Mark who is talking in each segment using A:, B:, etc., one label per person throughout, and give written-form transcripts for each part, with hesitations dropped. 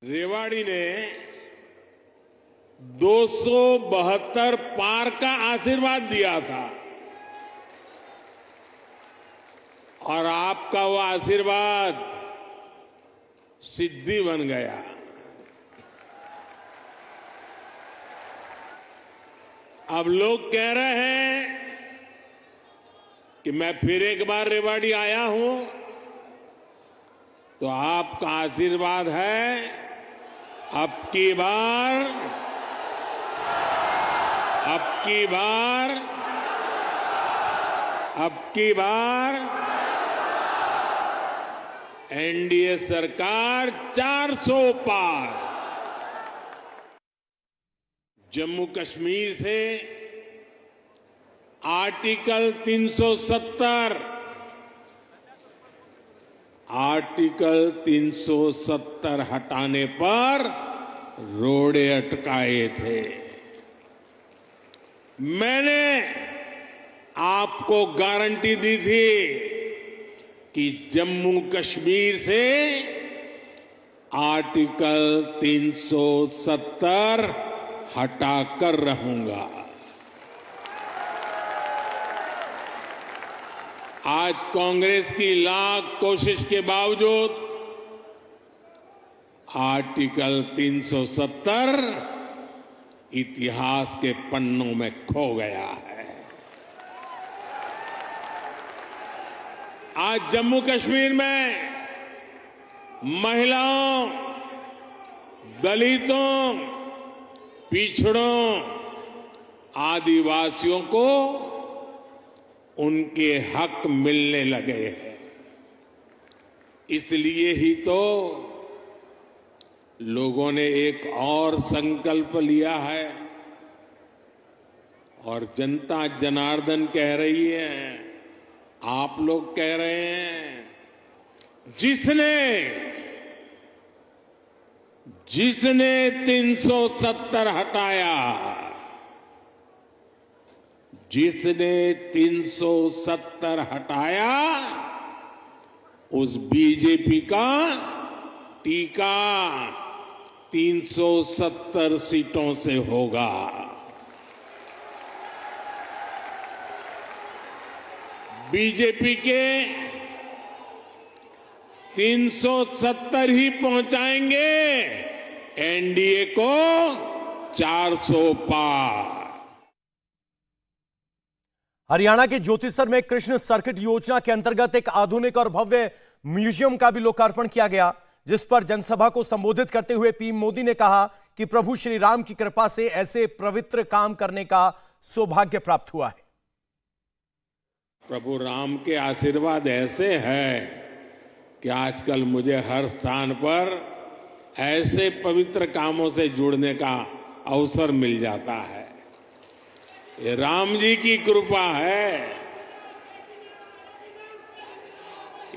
A: रेवाड़ी ने 272 पार का आशीर्वाद दिया था और आपका वो आशीर्वाद सिद्धि बन गया। अब लोग कह रहे हैं कि मैं फिर एक बार रेवाड़ी आया हूं, तो आपका आशीर्वाद है अब की बार एनडीए सरकार 400 पार। जम्मू कश्मीर से आर्टिकल 370 हटाने पर रोड़े अटकाए थे। मैंने आपको गारंटी दी थी कि जम्मू कश्मीर से आर्टिकल 370 हटाकर रहूंगा। आज कांग्रेस की लाख कोशिश के बावजूद आर्टिकल 370 इतिहास के पन्नों में खो गया है। आज जम्मू कश्मीर में महिलाओं, दलितों, पिछड़ों, आदिवासियों को उनके हक मिलने लगे हैं। इसलिए ही तो लोगों ने एक और संकल्प लिया है और जनता जनार्दन कह रही है, आप लोग कह रहे हैं, जिसने 370 हटाया, जिसने 370 हटाया, उस बीजेपी का टीका 370 सीटों से होगा। बीजेपी के 370 ही पहुंचाएंगे एनडीए को 400 पार।
B: हरियाणा के ज्योतिसर में कृष्ण सर्किट योजना के अंतर्गत एक आधुनिक और भव्य म्यूजियम का भी लोकार्पण किया गया, जिस पर जनसभा को संबोधित करते हुए पीएम मोदी ने कहा कि प्रभु श्री राम की कृपा से ऐसे पवित्र काम करने का सौभाग्य प्राप्त हुआ है।
A: प्रभु राम के आशीर्वाद ऐसे हैं कि आजकल मुझे हर स्थान पर ऐसे पवित्र कामों से जुड़ने का अवसर मिल जाता है। ये राम जी की कृपा है।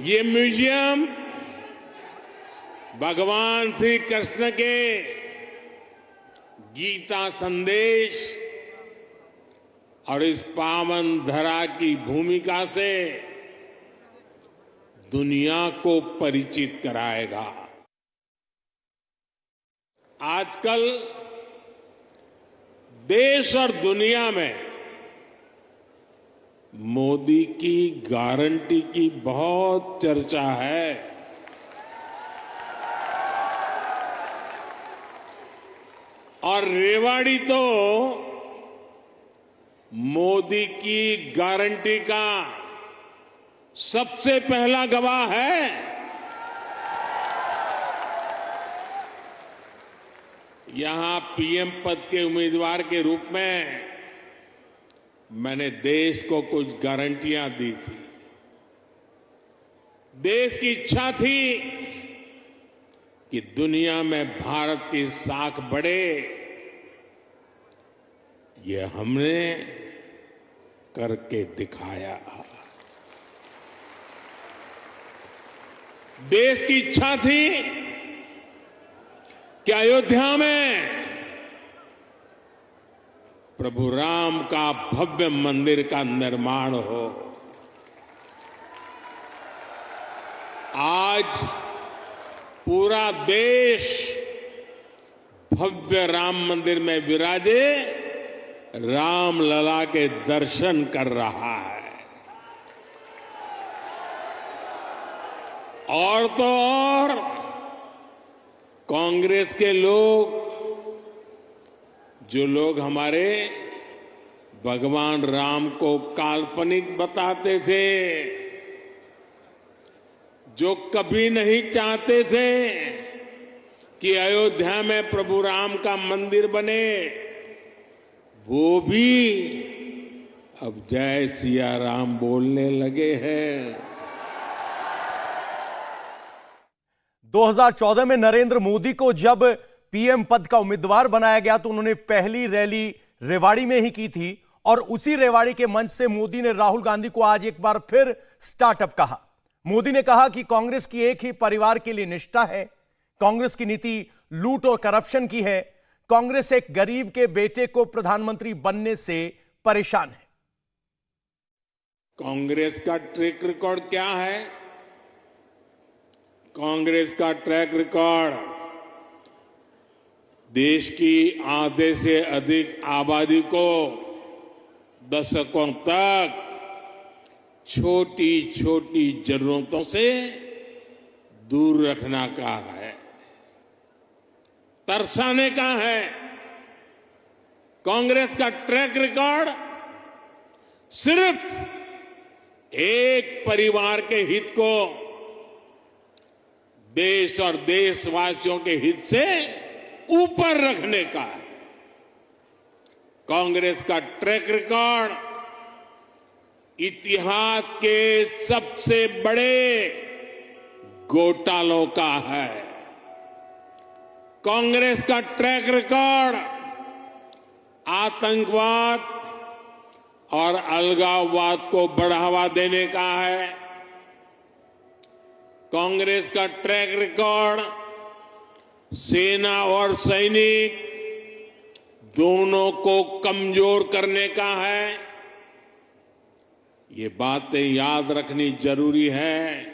A: ये म्यूजियम भगवान श्री कृष्ण के गीता संदेश और इस पावन धरा की भूमिका से दुनिया को परिचित कराएगा। आजकल देश और दुनिया में मोदी की गारंटी की बहुत चर्चा है। और रेवाड़ी तो मोदी की गारंटी का सबसे पहला गवाह है। यहां पीएम पद के उम्मीदवार के रूप में मैंने देश को कुछ गारंटियां दी थी। देश की इच्छा थी कि दुनिया में भारत की साख बढ़े। ये हमने करके दिखाया। देश की इच्छा थी कि अयोध्या में प्रभु राम का भव्य मंदिर का निर्माण हो। आज पूरा देश भव्य राम मंदिर में विराजे रामलला के दर्शन कर रहा है। और तो और कांग्रेस के लोग, जो लोग हमारे भगवान राम को काल्पनिक बताते थे, जो कभी नहीं चाहते थे कि अयोध्या में प्रभु राम का मंदिर बने, वो भी अब जय सिया राम बोलने लगे हैं।
B: 2014 में नरेंद्र मोदी को जब पीएम पद का उम्मीदवार बनाया गया तो उन्होंने पहली रैली रेवाड़ी में ही की थी और उसी रेवाड़ी के मंच से मोदी ने राहुल गांधी को आज एक बार फिर स्टार्टअप कहा। मोदी ने कहा कि कांग्रेस की एक ही परिवार के लिए निष्ठा है, कांग्रेस की नीति लूट और करप्शन की है, कांग्रेस एक गरीब के बेटे को प्रधानमंत्री बनने से परेशान है।
A: कांग्रेस का ट्रैक रिकॉर्ड क्या है? कांग्रेस का ट्रैक रिकॉर्ड देश की आधे से अधिक आबादी को दशकों तक छोटी छोटी जरूरतों से दूर रखना का है, तरसाने का है। कांग्रेस का ट्रैक रिकॉर्ड सिर्फ एक परिवार के हित को देश और देशवासियों के हित से ऊपर रखने का है। कांग्रेस का ट्रैक रिकॉर्ड इतिहास के सबसे बड़े घोटालों का है। कांग्रेस का ट्रैक रिकॉर्ड आतंकवाद और अलगाववाद को बढ़ावा देने का है। कांग्रेस का ट्रैक रिकॉर्ड सेना और सैनिक दोनों को कमजोर करने का है। ये बातें याद रखनी जरूरी है,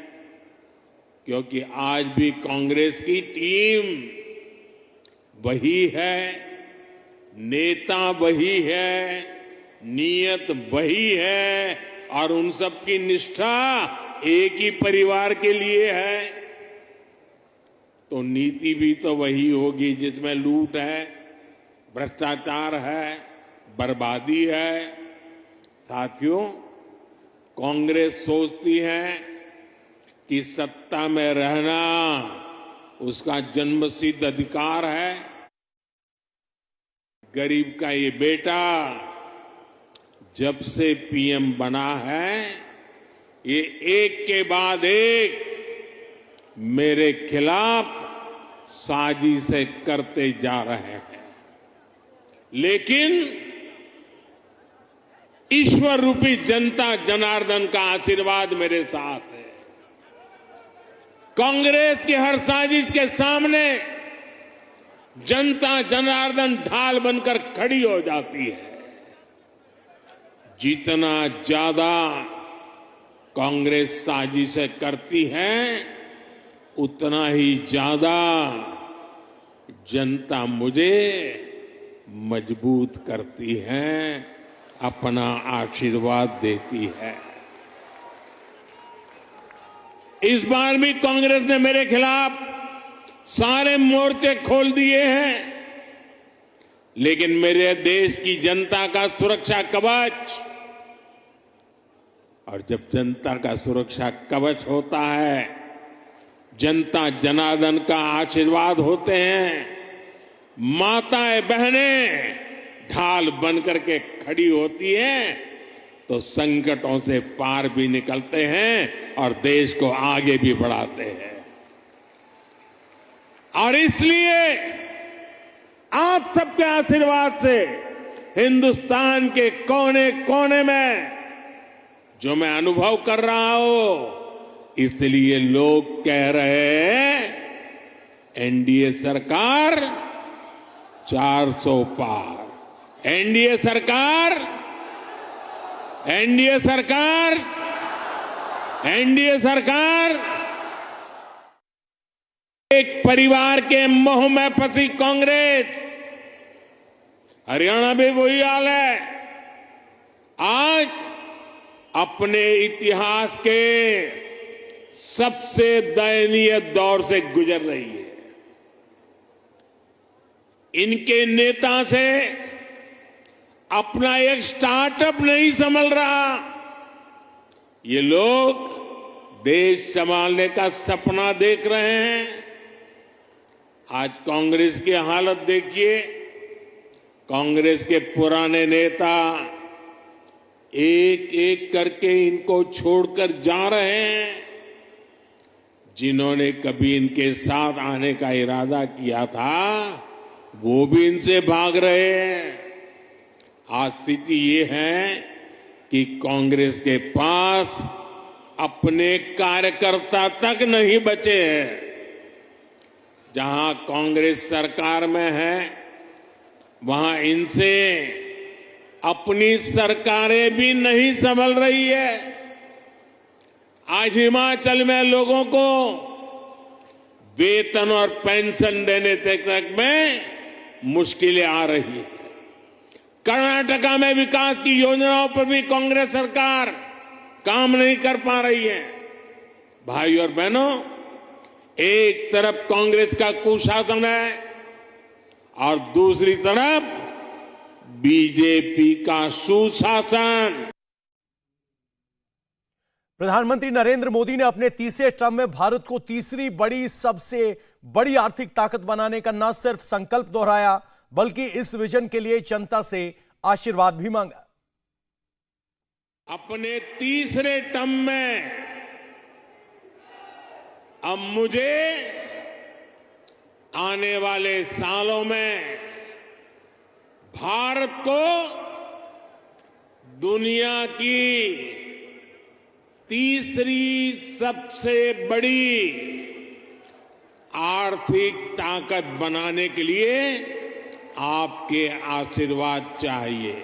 A: क्योंकि आज भी कांग्रेस की टीम वही है, नेता वही है, नीयत वही है और उन सब की निष्ठा एक ही परिवार के लिए है। तो नीति भी तो वही होगी जिसमें लूट है, भ्रष्टाचार है, बर्बादी है। साथियों, कांग्रेस सोचती है कि सत्ता में रहना उसका जन्मसिद्ध अधिकार है। गरीब का ये बेटा जब से पीएम बना है, ये एक के बाद एक मेरे खिलाफ साजिशें करते जा रहे हैं, लेकिन ईश्वर रूपी जनता जनार्दन का आशीर्वाद मेरे साथ है। कांग्रेस की हर साजिश के सामने जनता जनार्दन ढाल बनकर खड़ी हो जाती है। जितना ज्यादा कांग्रेस साजिशें करती है, उतना ही ज्यादा जनता मुझे मजबूत करती है, अपना आशीर्वाद देती है। इस बार भी कांग्रेस ने मेरे खिलाफ सारे मोर्चे खोल दिए हैं, लेकिन मेरे देश की जनता का सुरक्षा कवच, और जब जनता का सुरक्षा कवच होता है, जनता जनार्दन का आशीर्वाद होते हैं, माताएं बहनें ढाल बनकर के खड़ी होती हैं, तो संकटों से पार भी निकलते हैं और देश को आगे भी बढ़ाते हैं। और इसलिए आप सबके आशीर्वाद से हिंदुस्तान के कोने कोने में जो मैं अनुभव कर रहा हूं, इसलिए लोग कह रहे हैं एनडीए सरकार 400 पार, एनडीए सरकार, एनडीए सरकार, एनडीए सरकार। एक परिवार के मोह में फंसी कांग्रेस, हरियाणा में वही हाल है, आज अपने इतिहास के सबसे दयनीय दौर से गुजर रही है। इनके नेता से अपना एक स्टार्टअप नहीं संभल रहा। ये लोग देश संभालने का सपना देख रहे हैं। आज कांग्रेस की हालत देखिए। कांग्रेस के पुराने नेता एक एक करके इनको छोड़कर जा रहे हैं। जिन्होंने कभी इनके साथ आने का इरादा किया था, वो भी इनसे भाग रहे हैं। आज स्थिति ये है कि कांग्रेस के पास अपने कार्यकर्ता तक नहीं बचे हैं। जहां कांग्रेस सरकार में है, वहां इनसे अपनी सरकारें भी नहीं संभल रही है। आज हिमाचल में लोगों को वेतन और पेंशन देने तक में मुश्किलें आ रही है। कर्नाटका में विकास की योजनाओं पर भी कांग्रेस सरकार काम नहीं कर पा रही है। भाई और बहनों, एक तरफ कांग्रेस का कुशासन है और दूसरी तरफ बीजेपी का सुशासन।
B: प्रधानमंत्री नरेंद्र मोदी ने अपने तीसरे टर्म में भारत को तीसरी बड़ी सबसे बड़ी आर्थिक ताकत बनाने का न सिर्फ संकल्प दोहराया, बल्कि इस विजन के लिए जनता से आशीर्वाद भी मांगा।
A: अपने तीसरे टर्म में अब मुझे आने वाले सालों में भारत को दुनिया की तीसरी सबसे बड़ी आर्थिक ताकत बनाने के लिए आपके आशीर्वाद चाहिए।